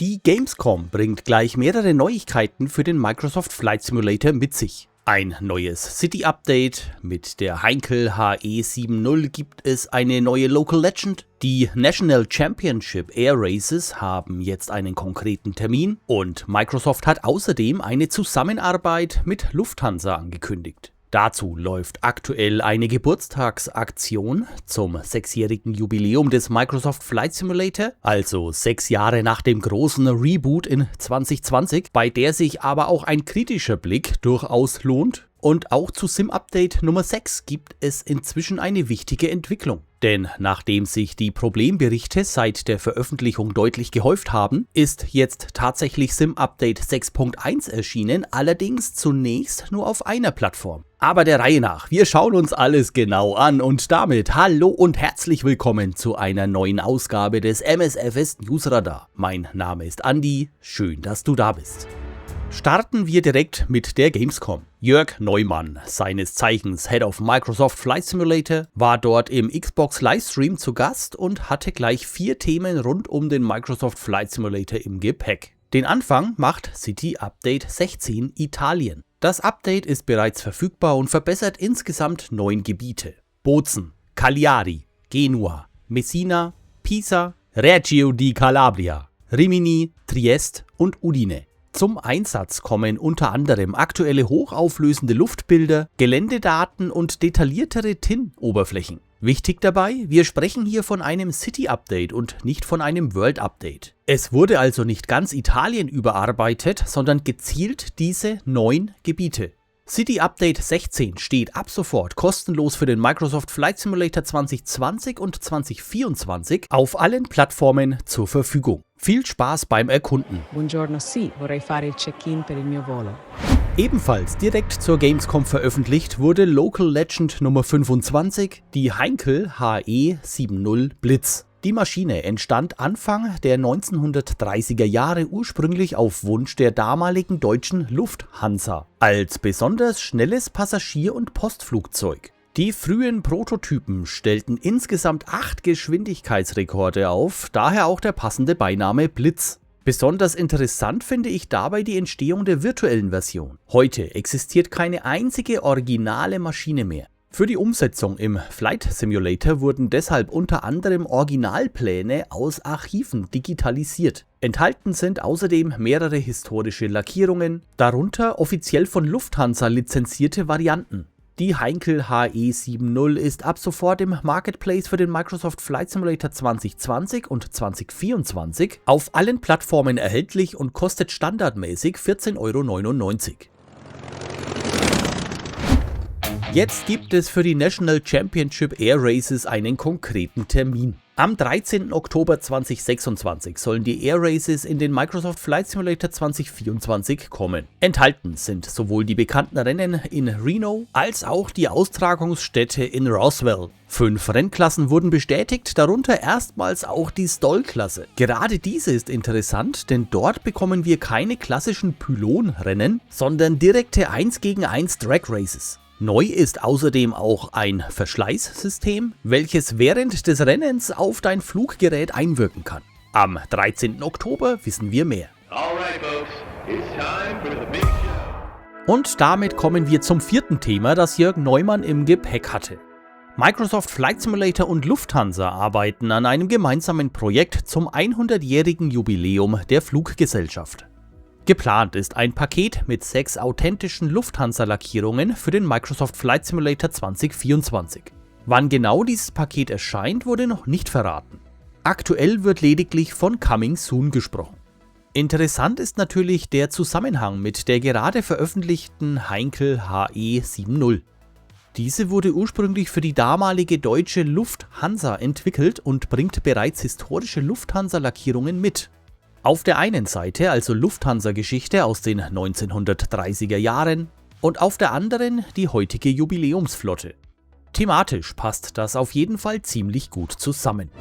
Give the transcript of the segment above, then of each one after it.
Die Gamescom bringt gleich mehrere Neuigkeiten für den Microsoft Flight Simulator mit sich. Ein neues City-Update, mit der Heinkel HE 7.0 gibt es eine neue Local Legend, die National Championship Air Races haben jetzt einen konkreten Termin und Microsoft hat außerdem eine Zusammenarbeit mit Lufthansa angekündigt. Dazu läuft aktuell eine Geburtstagsaktion zum 6-jährigen Jubiläum des Microsoft Flight Simulator, also 6 Jahre nach dem großen Reboot in 2020, bei der sich aber auch ein kritischer Blick durchaus lohnt. Und auch zu Sim-Update Nummer 6 gibt es inzwischen eine wichtige Entwicklung. Denn nachdem sich die Problemberichte seit der Veröffentlichung deutlich gehäuft haben, ist jetzt tatsächlich Sim-Update 6.1 erschienen, allerdings zunächst nur auf einer Plattform. Aber der Reihe nach, wir schauen uns alles genau an und damit hallo und herzlich willkommen zu einer neuen Ausgabe des MSFS Newsradar. Mein Name ist Andi, schön, dass du da bist. Starten wir direkt mit der Gamescom. Jörg Neumann, seines Zeichens Head of Microsoft Flight Simulator, war dort im Xbox Livestream zu Gast und hatte gleich 4 Themen rund um den Microsoft Flight Simulator im Gepäck. Den Anfang macht City Update 16 Italien. Das Update ist bereits verfügbar und verbessert insgesamt 9 Gebiete. Bozen, Cagliari, Genua, Messina, Pisa, Reggio di Calabria, Rimini, Trieste und Udine. Zum Einsatz kommen unter anderem aktuelle hochauflösende Luftbilder, Geländedaten und detailliertere TIN-Oberflächen. Wichtig dabei, wir sprechen hier von einem City-Update und nicht von einem World-Update. Es wurde also nicht ganz Italien überarbeitet, sondern gezielt diese 9 Gebiete. City Update 16 steht ab sofort kostenlos für den Microsoft Flight Simulator 2020 und 2024 auf allen Plattformen zur Verfügung. Viel Spaß beim Erkunden. Buongiorno, sì, vorrei fare il check-in per il mio volo. Ebenfalls direkt zur Gamescom veröffentlicht wurde Local Legend Nummer 25, die Heinkel HE 7.0 Blitz. Die Maschine entstand Anfang der 1930er Jahre ursprünglich auf Wunsch der damaligen deutschen Lufthansa als besonders schnelles Passagier- und Postflugzeug. Die frühen Prototypen stellten insgesamt 8 Geschwindigkeitsrekorde auf, daher auch der passende Beiname Blitz. Besonders interessant finde ich dabei die Entstehung der virtuellen Version. Heute existiert keine einzige originale Maschine mehr. Für die Umsetzung im Flight Simulator wurden deshalb unter anderem Originalpläne aus Archiven digitalisiert. Enthalten sind außerdem mehrere historische Lackierungen, darunter offiziell von Lufthansa lizenzierte Varianten. Die Heinkel HE 7.0 ist ab sofort im Marketplace für den Microsoft Flight Simulator 2020 und 2024 auf allen Plattformen erhältlich und kostet standardmäßig 14,99 €. Jetzt gibt es für die National Championship Air Races einen konkreten Termin. Am 13. Oktober 2026 sollen die Air Races in den Microsoft Flight Simulator 2024 kommen. Enthalten sind sowohl die bekannten Rennen in Reno als auch die Austragungsstätte in Roswell. 5 Rennklassen wurden bestätigt, darunter erstmals auch die Stoll-Klasse. Gerade diese ist interessant, denn dort bekommen wir keine klassischen Pylonrennen, sondern direkte 1 gegen 1 Drag Races. Neu ist außerdem auch ein Verschleißsystem, welches während des Rennens auf dein Fluggerät einwirken kann. Am 13. Oktober wissen wir mehr. Und damit kommen wir zum 4. Thema, das Jörg Neumann im Gepäck hatte. Microsoft Flight Simulator und Lufthansa arbeiten an einem gemeinsamen Projekt zum 100-jährigen Jubiläum der Fluggesellschaft. Geplant ist ein Paket mit 6 authentischen Lufthansa-Lackierungen für den Microsoft Flight Simulator 2024. Wann genau dieses Paket erscheint, wurde noch nicht verraten. Aktuell wird lediglich von Coming Soon gesprochen. Interessant ist natürlich der Zusammenhang mit der gerade veröffentlichten Heinkel HE 7.0. Diese wurde ursprünglich für die damalige deutsche Lufthansa entwickelt und bringt bereits historische Lufthansa-Lackierungen mit. Auf der einen Seite also Lufthansa-Geschichte aus den 1930er Jahren und auf der anderen die heutige Jubiläumsflotte. Thematisch passt das auf jeden Fall ziemlich gut zusammen.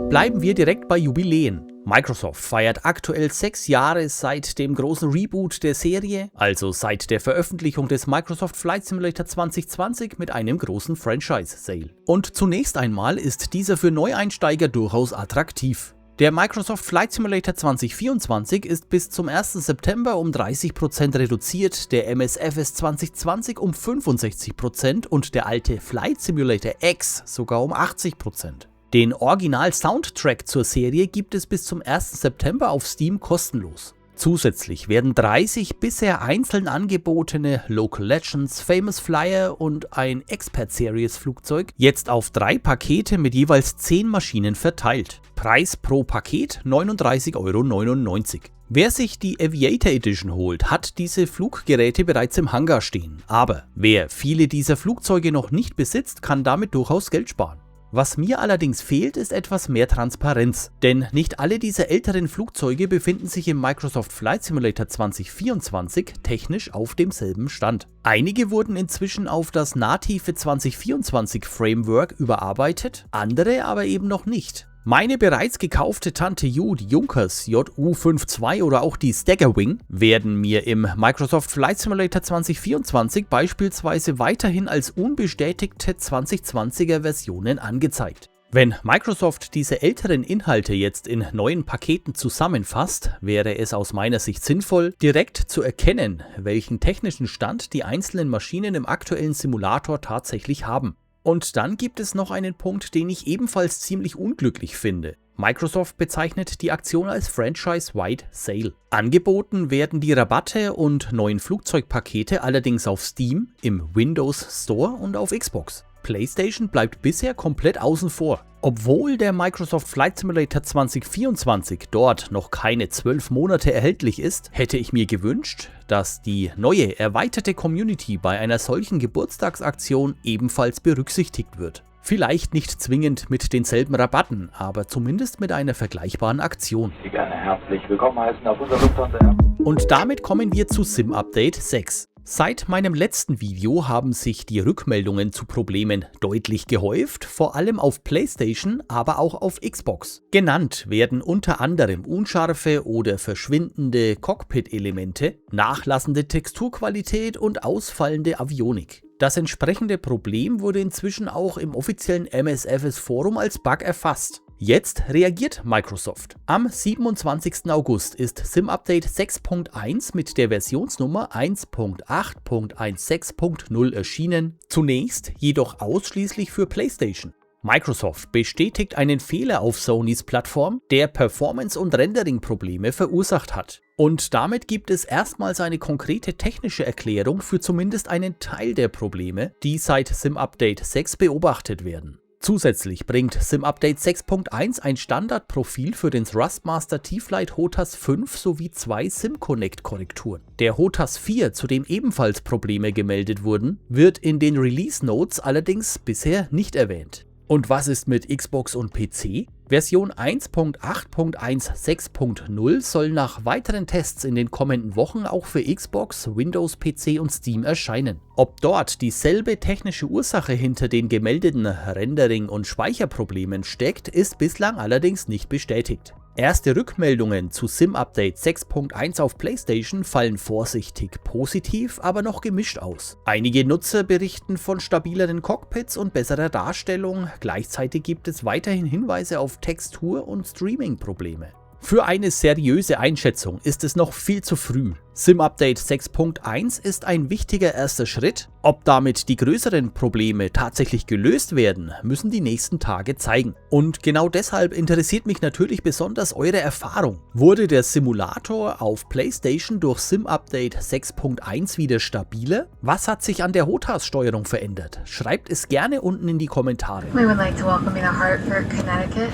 Bleiben wir direkt bei Jubiläen. Microsoft feiert aktuell 6 Jahre seit dem großen Reboot der Serie, also seit der Veröffentlichung des Microsoft Flight Simulator 2020 mit einem großen Franchise-Sale. Und zunächst einmal ist dieser für Neueinsteiger durchaus attraktiv. Der Microsoft Flight Simulator 2024 ist bis zum 1. September um 30% reduziert, der MSFS 2020 um 65% und der alte Flight Simulator X sogar um 80%. Den Original-Soundtrack zur Serie gibt es bis zum 1. September auf Steam kostenlos. Zusätzlich werden 30 bisher einzeln angebotene Local Legends, Famous Flyer und ein Expert Series Flugzeug jetzt auf 3 Pakete mit jeweils 10 Maschinen verteilt. Preis pro Paket 39,99 €. Wer sich die Aviator Edition holt, hat diese Fluggeräte bereits im Hangar stehen. Aber wer viele dieser Flugzeuge noch nicht besitzt, kann damit durchaus Geld sparen. Was mir allerdings fehlt, ist etwas mehr Transparenz, denn nicht alle dieser älteren Flugzeuge befinden sich im Microsoft Flight Simulator 2024 technisch auf demselben Stand. Einige wurden inzwischen auf das native 2024 Framework überarbeitet, andere aber eben noch nicht. Meine bereits gekaufte Tante Ju, die Junkers JU52 oder auch die Staggerwing, werden mir im Microsoft Flight Simulator 2024 beispielsweise weiterhin als unbestätigte 2020er Versionen angezeigt. Wenn Microsoft diese älteren Inhalte jetzt in neuen Paketen zusammenfasst, wäre es aus meiner Sicht sinnvoll, direkt zu erkennen, welchen technischen Stand die einzelnen Maschinen im aktuellen Simulator tatsächlich haben. Und dann gibt es noch einen Punkt, den ich ebenfalls ziemlich unglücklich finde. Microsoft bezeichnet die Aktion als Franchise-Wide Sale. Angeboten werden die Rabatte und neuen Flugzeugpakete allerdings auf Steam, im Windows Store und auf Xbox. PlayStation bleibt bisher komplett außen vor. Obwohl der Microsoft Flight Simulator 2024 dort noch keine 12 Monate erhältlich ist, hätte ich mir gewünscht, dass die neue erweiterte Community bei einer solchen Geburtstagsaktion ebenfalls berücksichtigt wird. Vielleicht nicht zwingend mit denselben Rabatten, aber zumindest mit einer vergleichbaren Aktion. Sie gerne herzlich willkommen heißen auf unserer Lufthansa. Und damit kommen wir zu Sim Update 6. Seit meinem letzten Video haben sich die Rückmeldungen zu Problemen deutlich gehäuft, vor allem auf PlayStation, aber auch auf Xbox. Genannt werden unter anderem unscharfe oder verschwindende Cockpit-Elemente, nachlassende Texturqualität und ausfallende Avionik. Das entsprechende Problem wurde inzwischen auch im offiziellen MSFS-Forum als Bug erfasst. Jetzt reagiert Microsoft. Am 27. August ist SimUpdate 6.1 mit der Versionsnummer 1.8.16.0 erschienen, zunächst jedoch ausschließlich für PlayStation. Microsoft bestätigt einen Fehler auf Sonys Plattform, der Performance- und Rendering-Probleme verursacht hat. Und damit gibt es erstmals eine konkrete technische Erklärung für zumindest einen Teil der Probleme, die seit SimUpdate 6 beobachtet werden. Zusätzlich bringt SimUpdate 6.1 ein Standardprofil für den Thrustmaster T-Flight HOTAS 5 sowie 2 SimConnect-Korrekturen. Der HOTAS 4, zu dem ebenfalls Probleme gemeldet wurden, wird in den Release Notes allerdings bisher nicht erwähnt. Und was ist mit Xbox und PC? Version 1.8.16.0 soll nach weiteren Tests in den kommenden Wochen auch für Xbox, Windows PC und Steam erscheinen. Ob dort dieselbe technische Ursache hinter den gemeldeten Rendering- und Speicherproblemen steckt, ist bislang allerdings nicht bestätigt. Erste Rückmeldungen zu SimUpdate 6.1 auf PlayStation fallen vorsichtig positiv, aber noch gemischt aus. Einige Nutzer berichten von stabileren Cockpits und besserer Darstellung, gleichzeitig gibt es weiterhin Hinweise auf Textur- und Streaming-Probleme. Für eine seriöse Einschätzung ist es noch viel zu früh. SimUpdate 6.1 ist ein wichtiger erster Schritt. Ob damit die größeren Probleme tatsächlich gelöst werden, müssen die nächsten Tage zeigen. Und genau deshalb interessiert mich natürlich besonders eure Erfahrung. Wurde der Simulator auf PlayStation durch SimUpdate 6.1 wieder stabiler? Was hat sich an der HOTAS-Steuerung verändert? Schreibt es gerne unten in die Kommentare. We would like to welcome you to Hartford, Connecticut.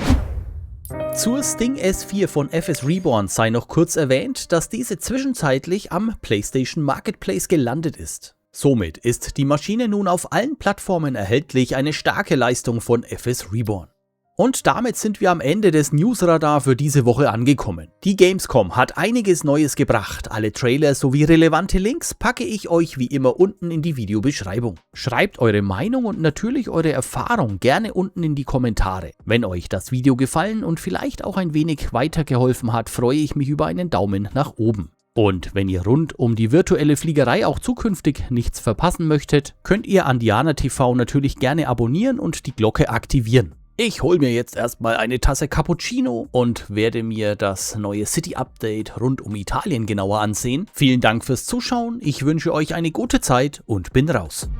Zur Sting S4 von FS Reborn sei noch kurz erwähnt, dass diese zwischenzeitlich am PlayStation Marketplace gelandet ist. Somit ist die Maschine nun auf allen Plattformen erhältlich, eine starke Leistung von FS Reborn. Und damit sind wir am Ende des Newsradar für diese Woche angekommen. Die Gamescom hat einiges Neues gebracht. Alle Trailer sowie relevante Links packe ich euch wie immer unten in die Videobeschreibung. Schreibt eure Meinung und natürlich eure Erfahrung gerne unten in die Kommentare. Wenn euch das Video gefallen und vielleicht auch ein wenig weitergeholfen hat, freue ich mich über einen Daumen nach oben. Und wenn ihr rund um die virtuelle Fliegerei auch zukünftig nichts verpassen möchtet, könnt ihr Andiana TV natürlich gerne abonnieren und die Glocke aktivieren. Ich hole mir jetzt erstmal eine Tasse Cappuccino und werde mir das neue City-Update rund um Italien genauer ansehen. Vielen Dank fürs Zuschauen, ich wünsche euch eine gute Zeit und bin raus.